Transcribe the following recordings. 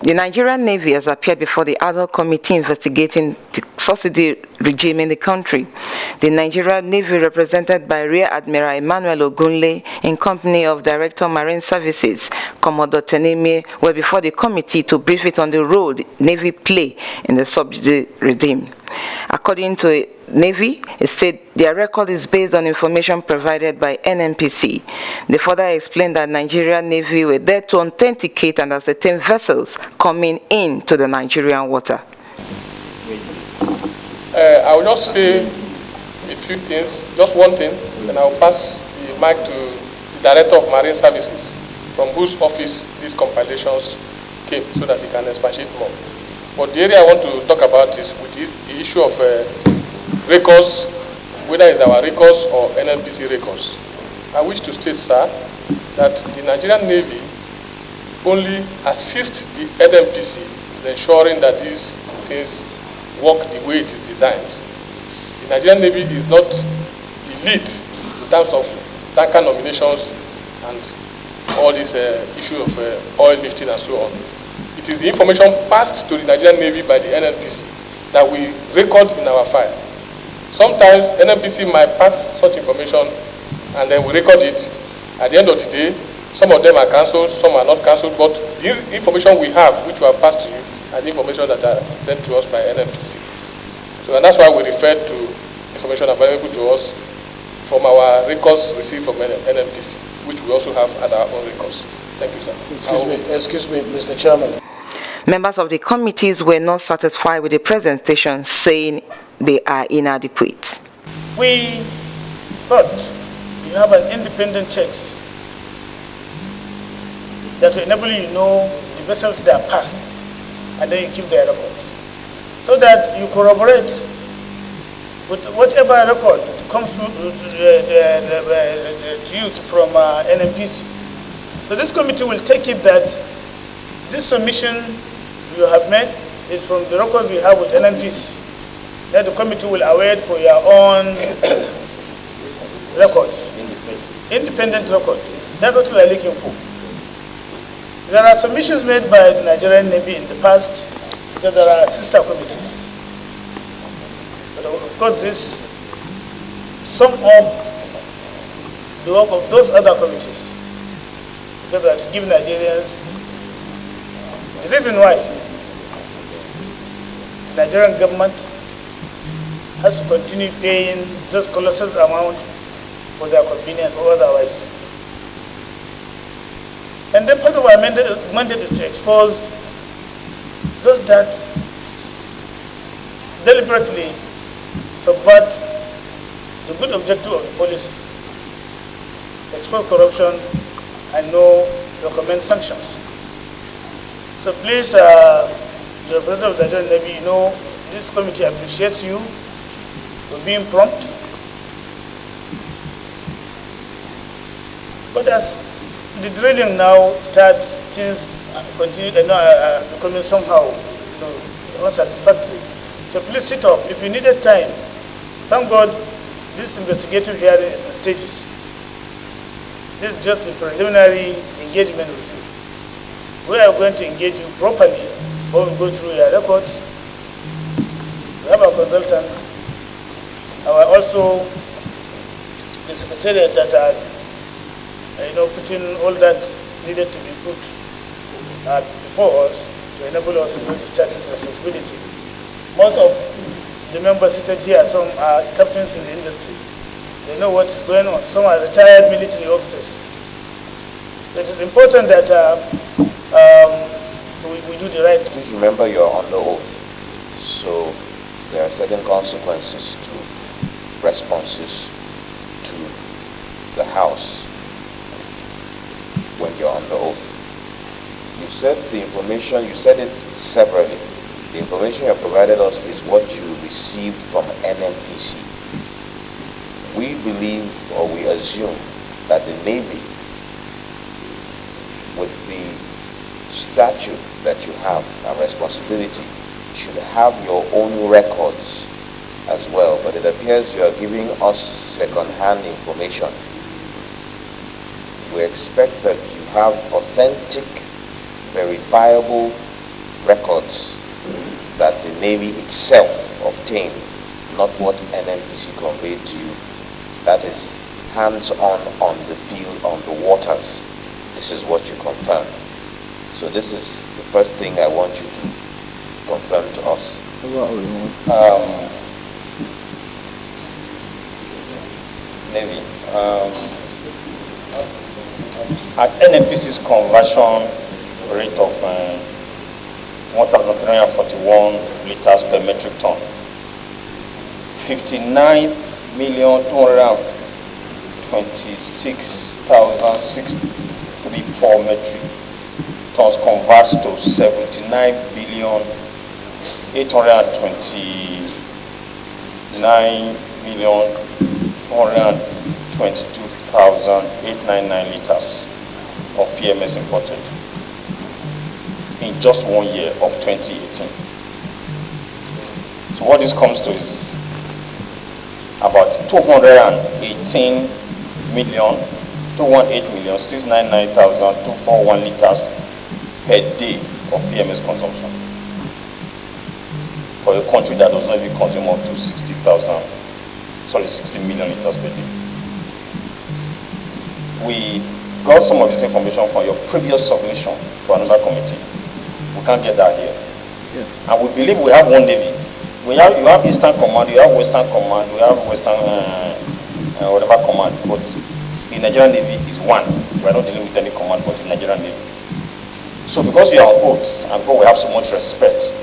The Nigerian Navy has appeared before the ad hoc committee investigating the subsidy regime in the country. The Nigerian Navy, represented by Rear Admiral Emmanuel Ogunle in company of Director Marine Services, Commodore Teneme, were before the committee to brief it on the role the Navy play in the subsidy regime. According to Navy, it said their record is based on information provided by NNPC. They further explained that Nigerian Navy were there to authenticate and ascertain vessels coming into the Nigerian water. I will just say a few things, just one thing, then I will pass the mic to the Director of Marine Services, from whose office these compilations came, so that he can expatiate more. But the area I want to talk about is with the issue of records, whether it's our records or NNPC records. I wish to state, sir, that the Nigerian Navy only assists the NNPC in ensuring that these things work the way it is designed. The Nigerian Navy is not the lead in terms of tanker nominations and all this issue of oil lifting and so on. It is the information passed to the Nigerian Navy by the NNPC that we record in our file. Sometimes NNPC might pass such information and then we record it. At the end of the day, some of them are cancelled, some are not cancelled, but the information we have, which were passed to you, are the information that are sent to us by NNPC. So, and that's why we refer to information available to us from our records received from NNPC, which we also have as our own records. Thank you, sir. Excuse me, Mr. Chairman. Members of the committees were not satisfied with the presentation, saying they are inadequate. We thought you have an independent checks that will enable you to know the vessels that pass, and then you keep their records, so that you corroborate with whatever record comes to you from NNPC. So this committee will take it that this submission you have made is from the record we have with NNPC. That the committee will await for your own records, independent records. That's what we are looking for. There are submissions made by the Nigerian Navy in the past that there are sister committees. But of course, this some of the work of those other committees, because they are to give Nigerians the reason why the Nigerian government has to continue paying this colossal amount for their convenience or otherwise. And then part of our mandate is to expose those that deliberately subvert the good objective of the policy, expose corruption, and recommend sanctions. So please, the President of the Nigerian Navy, you know, this committee appreciates you for being prompt. But as the drilling now starts, things continue becoming somehow unsatisfactory. So please sit up. If you needed time, thank God this investigative hearing is in stages. This is just a preliminary engagement with you. We are going to engage you properly when we go through your records. We have our consultants, also the secretariat that are putting all that needed to be put before us to enable us to discharge this responsibility. Most of the members seated here, some are captains in the industry. They know what is going on. Some are retired military officers. So it is important that we do the right thing. Please remember you're under oath, so there are certain consequences to responses to the House when you're under oath. You said the information, you said it separately. The information you have provided us is what you received from NNPC. We believe, or we assume, that the Navy, with the statute that you have and responsibility, should have your own records as well. But it appears you are giving us second-hand information. We expect that you have authentic, verifiable records that the Navy itself obtained, not what NNPC conveyed to you. That is hands-on on the field, on the waters. This is what you confirm. So this is the first thing I want you to confirm to us. Navy, at NNPC's conversion rate of 1,341 liters per metric ton, 59,226,634 metric tons converts to 79,829,222,899 liters of PMS imported in just 1 year of 2018. So what this comes to is about 218,699,241 liters per day of PMS consumption for a country that does not even consume up to 60 million liters per day. We got some of this information from your previous submission to another committee. We can't get that here. Yes. And we believe we have one Navy. You have Eastern Command, you have Western Command, we have Western whatever command, but the Nigerian Navy is one. We are not dealing with any command but the Nigerian Navy. So because you are on oath and because we have so much respect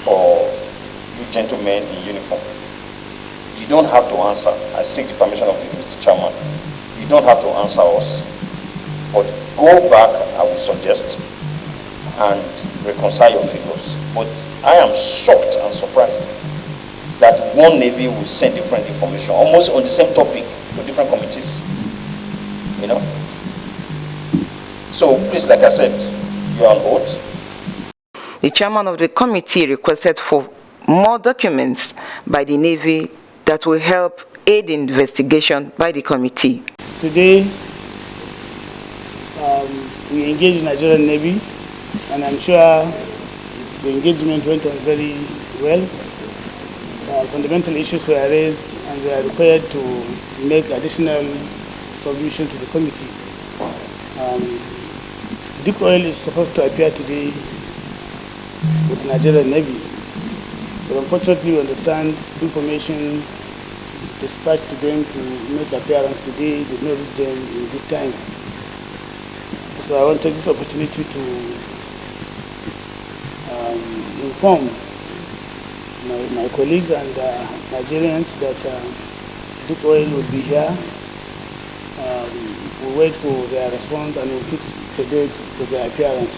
for you gentlemen in uniform, you don't have to answer. I seek the permission of Mr. Chairman. You don't have to answer us, but go back, I would suggest, and reconcile your figures. But I am shocked and surprised that one Navy will send different information, almost on the same topic, to different committees. You know? So please, like I said, you are on oath. The chairman of the committee requested for more documents by the Navy that will help aid in investigation by the committee. Today, we engaged the Nigerian Navy, and I'm sure the engagement went on very well. Fundamental issues were raised, and we are required to make additional submission to the committee. Deep oil is supposed to appear today with the Nigerian Navy, but unfortunately we understand information dispatched to them to make appearance today did not reach them in good time. So I want to take this opportunity to inform my colleagues and Nigerians that Deep Oil will be here. We'll wait for their response and we'll fix the date for their appearance.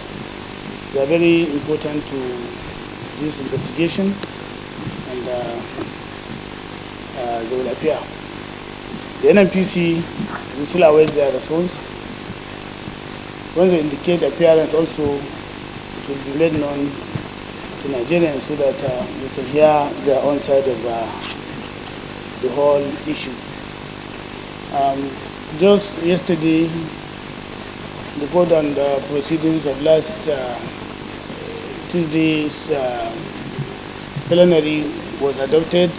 They are very important to this investigation, and they will appear. The NNPC will still await their response. When they indicate appearance also, it will be made known to Nigerians so that we can hear their own side of the whole issue. Just yesterday, the board and proceedings of last Tuesday's plenary was adopted,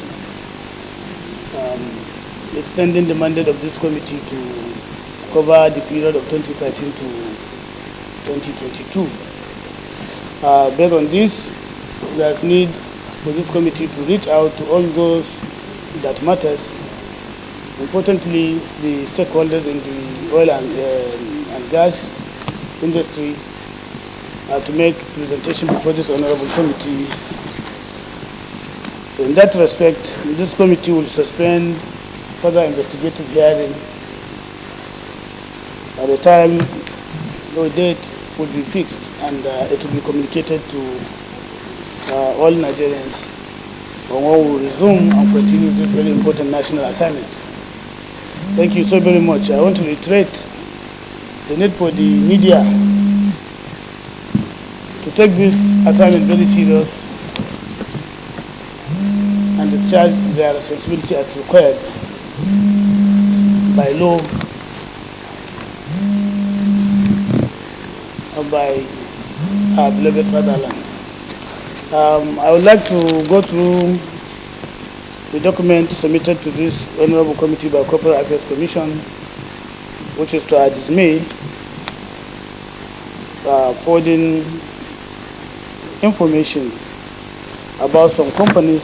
extending the mandate of this committee to cover the period of 2013 to 2022. Based on this, there's need for this committee to reach out to all those that matters, importantly the stakeholders in the oil and gas industry, to make presentation before this honorable committee. So in that respect, this committee will suspend further investigative hearing at the time the date will be fixed, and it will be communicated to all Nigerians, and we will resume and continue this very important national assignment. Thank you so very much. I want to reiterate the need for the media to take this assignment very serious and discharge their responsibility as required by law and by our beloved fatherland. I would like to go through the document submitted to this Honorable Committee by Corporate Affairs Commission, which is to our dismay, forwarding information about some companies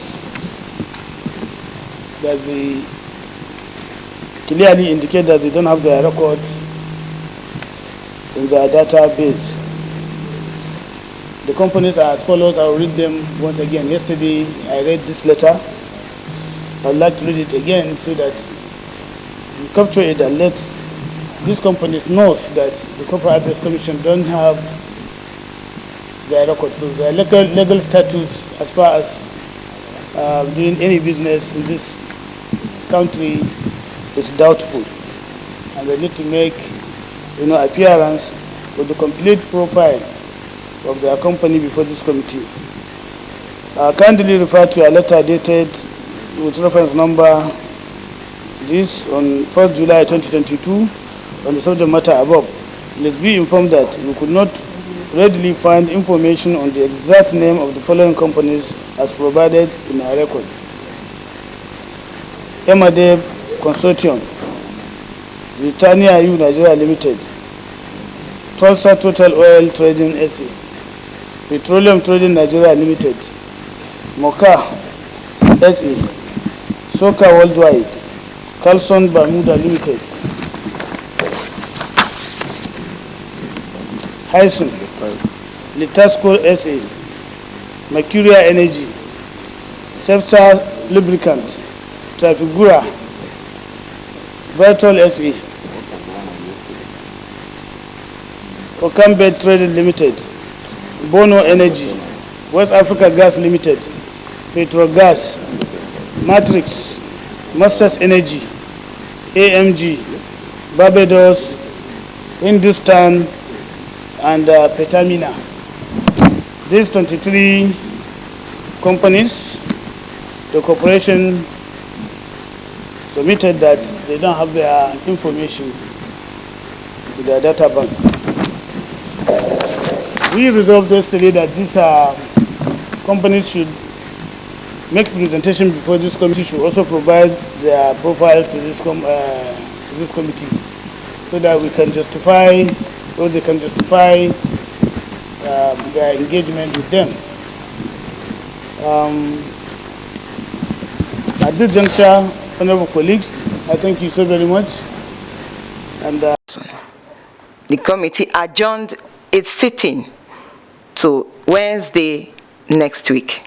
that they clearly indicate that they don't have their records in their database. The companies are as follows. I will read them once again. Yesterday I read this letter. I would like to read it again so that we capture it and let these companies know that the Corporate Affairs Commission don't have their records. So their legal status as far as doing any business in this country is doubtful. And they need to make appearance with the complete profile of their company before this committee. Kindly refer to a letter dated with reference number this on 1st July 2022 on the subject matter above. Let's be informed that we could not readily find information on the exact name of the following companies as provided in our record. Emade Consortium, Britannia Aliyu Nigeria Limited, Tulsa Total Oil Trading SA, Petroleum Trading Nigeria Limited, Mocha SA, Soka Worldwide, Carlson Bermuda Limited, Hyson, Litasco SA, Mercuria Energy, Septa Lubricant, Trafigura, Vital SA, Okambed Trading Limited, Bono Energy, West Africa Gas Limited, Petrogas, Matrix, Masters Energy, AMG, Barbados, Hindustan, and Petamina. These 23 companies, the corporation submitted that they don't have their information to their data bank. We resolved yesterday that these companies should make presentation before this committee, should also provide their profile to this committee, so that we can justify, or they can justify their engagement with them. At this juncture, honorable colleagues, I thank you so very much. And the committee adjourned its sitting to Wednesday next week.